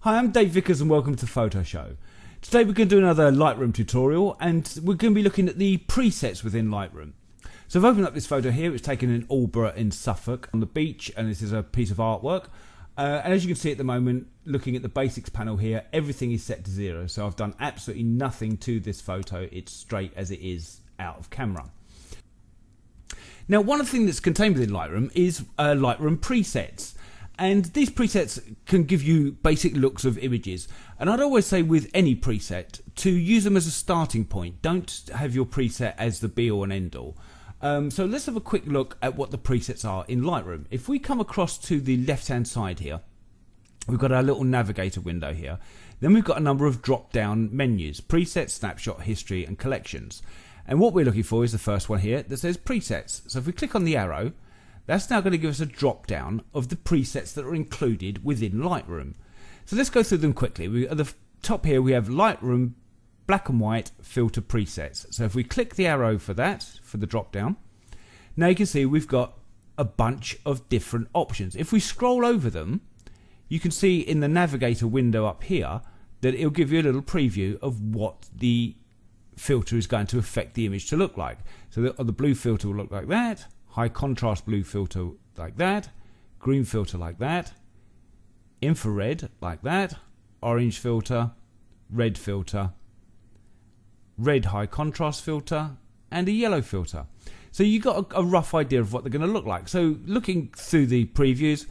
Hi, I'm Dave Vickers and welcome to Photo Show. Today we're going to do another Lightroom tutorial and we're going to be looking at the presets within Lightroom. So I've opened up this photo here. It's taken in Aldeburgh in Suffolk on the beach, and this is a piece of artwork. And as you can see at the moment, looking at the basics panel here, everything is set to 0. So I've done absolutely nothing to this photo. It's straight as it is out of camera. Now, one of the things that's contained within Lightroom is Lightroom presets. And these presets can give you basic looks of images. And I'd always say with any preset to use them as a starting point. Don't have your preset as the be all and end all. So let's have a quick look at what the presets are in Lightroom. If we come across to the left hand side here, we've got our little navigator window here. Then we've got a number of drop down menus: presets, snapshot, history and collections. And what we're looking for is the first one here that says presets. So if we click on the arrow, that's now going to give us a drop down of the presets that are included within Lightroom. So let's go through them quickly. At the top here we have Lightroom black and white filter presets. So if we click the arrow for that, for the drop down, now you can see we've got a bunch of different options. If we scroll over them, you can see in the navigator window up here that it'll give you a little preview of what the filter is going to affect the image to look like. So the blue filter will look like that, high contrast blue filter like that, green filter like that, infrared like that, orange filter, red filter, red high contrast filter and a yellow filter. So you got a rough idea of what they're going to look like. So looking through the previews,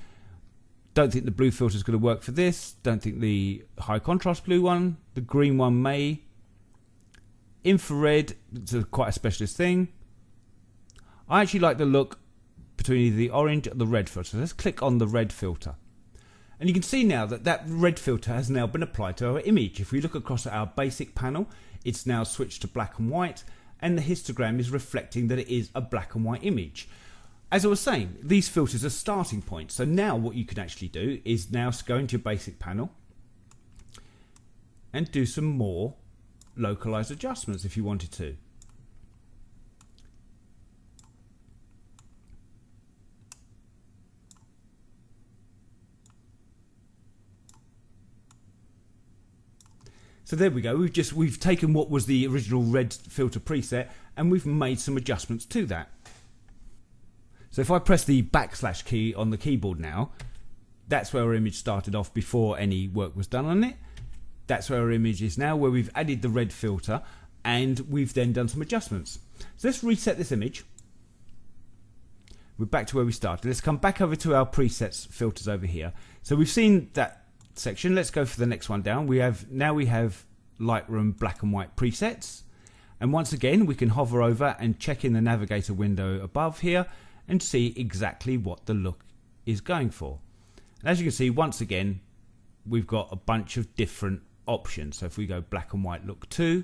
don't think the blue filter is going to work for this, don't think the high contrast blue one, the green one may, infrared, it's quite a specialist thing. I actually like the look between either the orange or the red filter. So let's click on the red filter. And you can see now that that red filter has now been applied to our image. If we look across at our basic panel, it's now switched to black and white, and the histogram is reflecting that it is a black and white image. As I was saying, these filters are starting points. So now what you can actually do is now go into your basic panel and do some more localized adjustments if you wanted to. So there we go, we've taken what was the original red filter preset and we've made some adjustments to that. So if I press the backslash key on the keyboard now, that's where our image started off before any work was done on it. That's where our image is now, where we've added the red filter and we've then done some adjustments. So let's reset this image. We're back to where we started. Let's come back over to our presets filters over here. So we've seen that section. Let's go for the next one down. We have Lightroom black and white presets, and once again we can hover over and check in the navigator window above here and see exactly what the look is going for. And as you can see, once again we've got a bunch of different options. So if we go black and white look 2,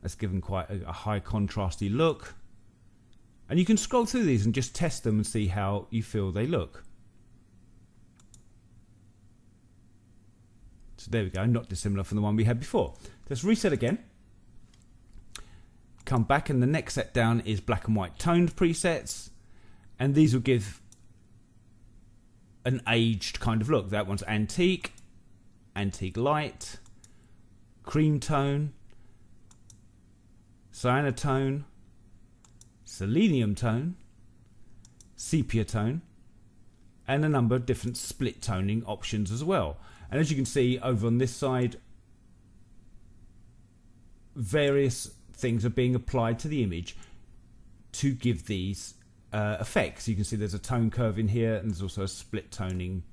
that's given quite a high contrasty look, and you can scroll through these and just test them and see how you feel they look. So there we go, not dissimilar from the one we had before. Let's reset again. Come back, and the next set down is black and white toned presets, and these will give an aged kind of look. That one's antique, antique light, cream tone, cyanotone, selenium tone, sepia tone, and a number of different split toning options as well. And as you can see over on this side, various things are being applied to the image to give these effects. You can see there's a tone curve in here, and there's also a split toning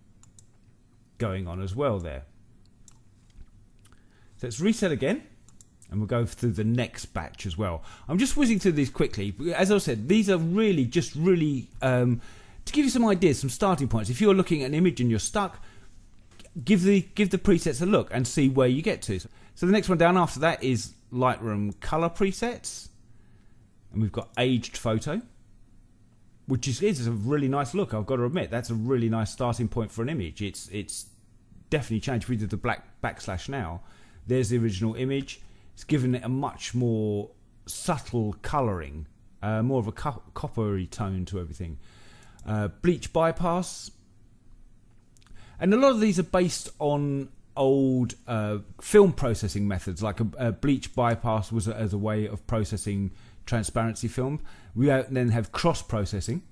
going on as well there. So let's reset again, and we'll go through the next batch as well. I'm just whizzing through these quickly. As I said, these are really just to give you some ideas, some starting points. If you're looking at an image and you're stuck, give the presets a look and see where you get to. So the next one down after that is Lightroom color presets, and we've got aged photo, which is a really nice look. I've got to admit, that's a really nice starting point for an image. It's definitely changed. If we did the black backslash now, there's the original image. It's given it a much more subtle coloring, more of a coppery tone to everything. Bleach bypass. And a lot of these are based on old film processing methods, like a bleach bypass was as a way of processing transparency film. We then have cross processing,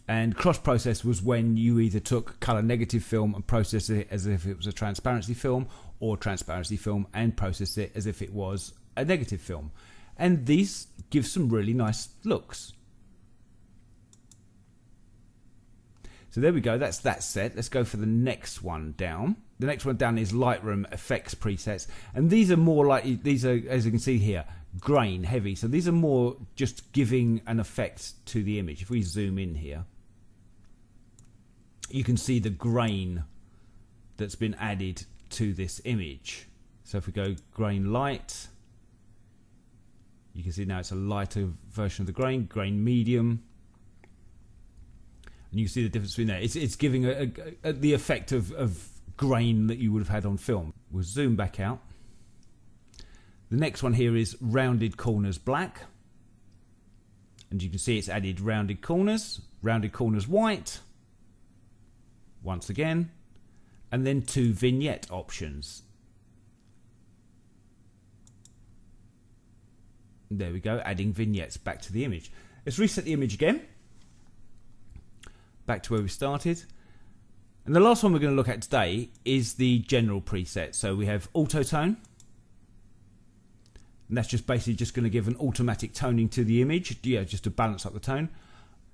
and cross process was when you either took color negative film and processed it as if it was a transparency film, or transparency film and processed it as if it was a negative film. And these give some really nice looks. So there we go, that's that set. Let's go for the next one down. The next one down is Lightroom effects presets, and these are more like, these are, as you can see here, grain heavy. So these are more just giving an effect to the image. If we zoom in here, you can see the grain that's been added to this image. So if we go grain light, you can see now it's a lighter version of the grain medium. And you can see the difference between there. It's giving the effect of grain that you would have had on film. We'll zoom back out. The next one here is rounded corners black. And you can see it's added rounded corners white. Once again. And then 2 vignette options. There we go, adding vignettes back to the image. Let's reset the image again. Back to where we started. And the last one we're going to look at today is the general preset. So we have auto tone, and that's just basically just going to give an automatic toning to the image, just to balance up the tone.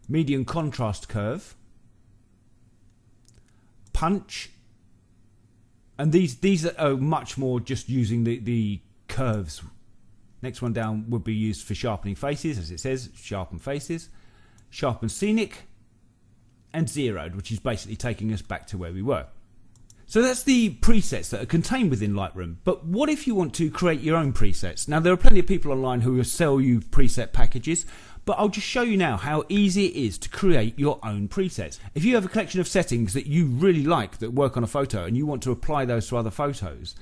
Medium contrast curve, punch, and these are much more just using the curves. Next one down would be used for sharpening faces, as it says, sharpen faces, sharpen scenic, and zeroed, which is basically taking us back to where we were. So that's the presets that are contained within Lightroom. But what if you want to create your own presets? Now, there are plenty of people online who will sell you preset packages, but I'll just show you now how easy it is to create your own presets. If you have a collection of settings that you really like that work on a photo and you want to apply those to other photos,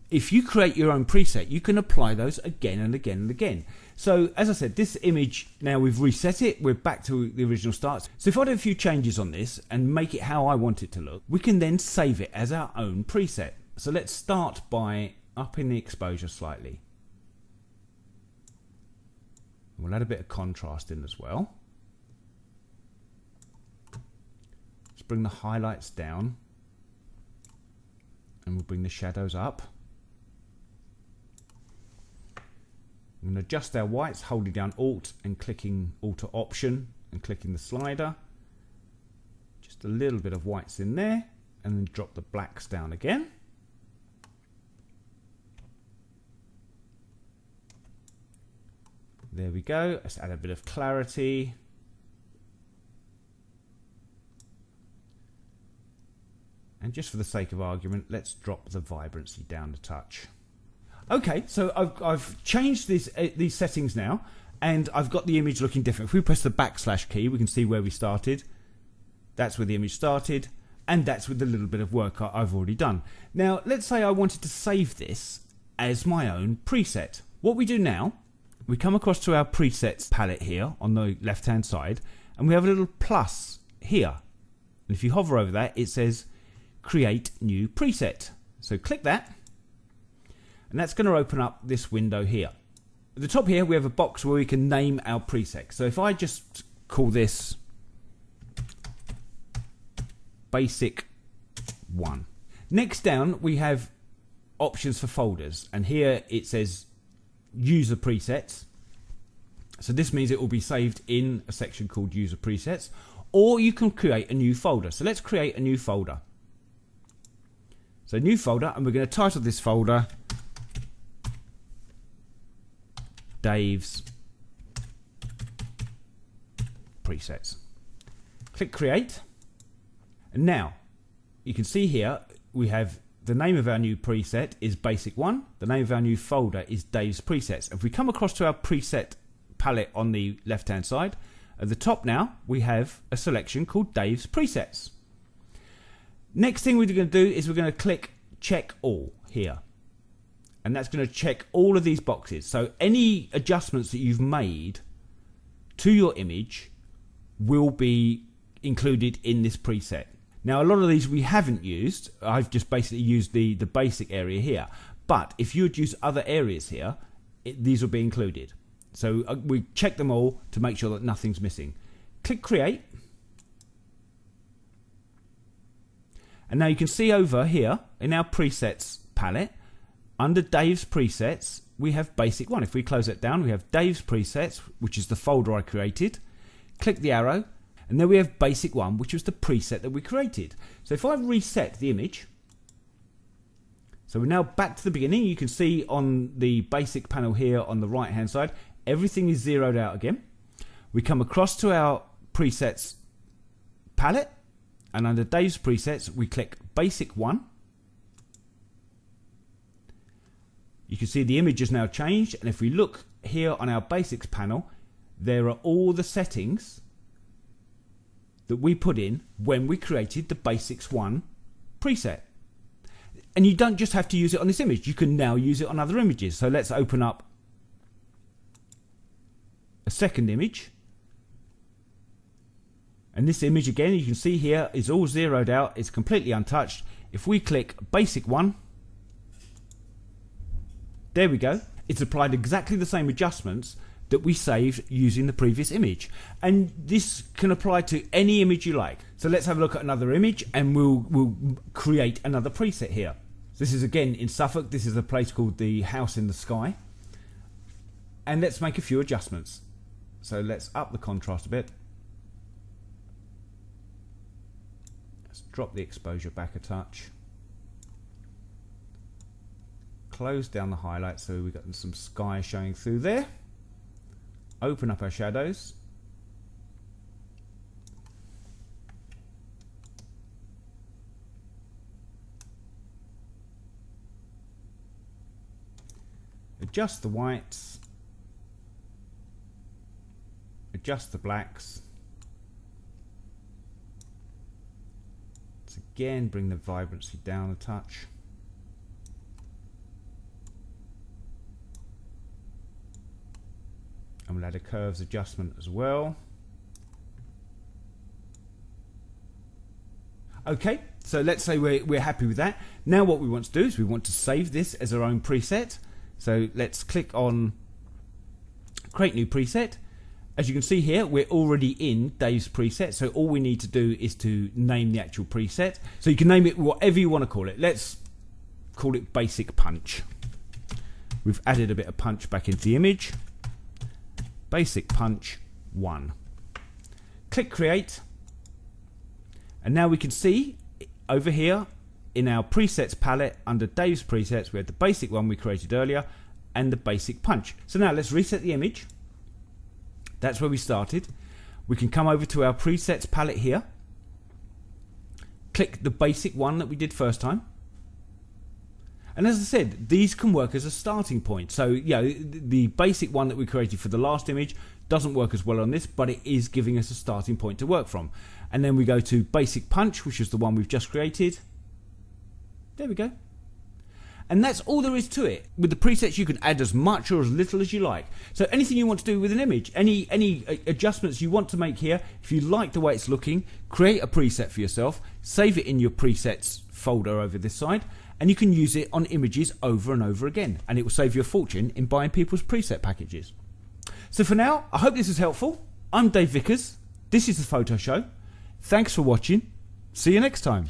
if you create your own preset, you can apply those again and again and again. So as I said, this image, now we've reset it, we're back to the original start. So if I do a few changes on this and make it how I want it to look, we can then save it as our own preset. So let's start by upping the exposure slightly. We'll add a bit of contrast in as well. Let's bring the highlights down, and we'll bring the shadows up. I'm going to adjust our whites, holding down Alt and clicking Alt Option and clicking the slider. Just a little bit of whites in there, and then drop the blacks down again. There we go. Let's add a bit of clarity. And just for the sake of argument, let's drop the vibrancy down a touch. Okay, so I've changed these settings now, and I've got the image looking different. If we press the backslash key, we can see where we started. That's where the image started, and that's with the little bit of work I've already done. Now, let's say I wanted to save this as my own preset. What we do now, we come across to our presets palette here on the left-hand side, and we have a little plus here. And if you hover over that, it says Create New Preset. So click that. And that's going to open up this window here. At the top here, we have a box where we can name our preset. So if I just call this Basic 1. Next down, we have options for folders. And here it says User Presets. So this means it will be saved in a section called User Presets. Or you can create a new folder. So let's create a new folder. So new folder, and we're going to title this folder Dave's Presets. Click Create, and now you can see here we have the name of our new preset is Basic 1. The name of our new folder is Dave's Presets. If we come across to our preset palette on the left hand side, at the top now we have a selection called Dave's Presets. Next thing we're going to do is we're going to click Check All here. And that's going to check all of these boxes. So any adjustments that you've made to your image will be included in this preset. Now a lot of these we haven't used. I've just basically used the basic area here. But if you would use other areas here, these will be included. So we check them all to make sure that nothing's missing. Click Create. And now you can see over here in our presets palette, under Dave's presets, we have basic 1. If we close it down, we have Dave's presets, which is the folder I created. Click the arrow, and then we have basic 1, which was the preset that we created. So if I reset the image, so we're now back to the beginning. You can see on the basic panel here on the right hand side, everything is zeroed out again. We come across to our presets palette, and under Dave's presets, we click basic 1. You can see the image has now changed, and if we look here on our basics panel, there are all the settings that we put in when we created the basics 1 preset. And you don't just have to use it on this image, you can now use it on other images. So let's open up a second image. And this image again, you can see here, is all zeroed out, it's completely untouched. If we click basic 1, there we go. It's applied exactly the same adjustments that we saved using the previous image. And this can apply to any image you like. So let's have a look at another image, and we'll create another preset here. So this is again in Suffolk. This is a place called the House in the Sky. And let's make a few adjustments. So let's up the contrast a bit. Let's drop the exposure back a touch. Close down the highlights so we've got some sky showing through there. Open up our shadows. Adjust the whites. Adjust the blacks. Let's again bring the vibrancy down a touch. And we'll add a curves adjustment as well. Okay, so let's say we're happy with that. Now what we want to do is we want to save this as our own preset. So let's click on Create New Preset. As you can see here, we're already in Dave's preset, so all we need to do is to name the actual preset. So you can name it whatever you want to call it. Let's call it Basic Punch. We've added a bit of punch back into the image. Basic Punch 1. Click Create, and now we can see over here in our presets palette under Dave's presets we had the basic one we created earlier and the basic punch. So now let's reset the image. That's where we started. We can come over to our presets palette here, click the basic one that we did first time. And as I said, these can work as a starting point. So, yeah, the basic one that we created for the last image doesn't work as well on this, but it is giving us a starting point to work from. And then we go to Basic Punch, which is the one we've just created. There we go. And that's all there is to it. With the presets, you can add as much or as little as you like. So anything you want to do with an image, any adjustments you want to make here, if you like the way it's looking, create a preset for yourself, save it in your presets folder over this side, and you can use it on images over and over again, and it will save you a fortune in buying people's preset packages. So for now, I hope this is helpful. I'm Dave Vickers. This is The Photo Show. Thanks for watching. See you next time.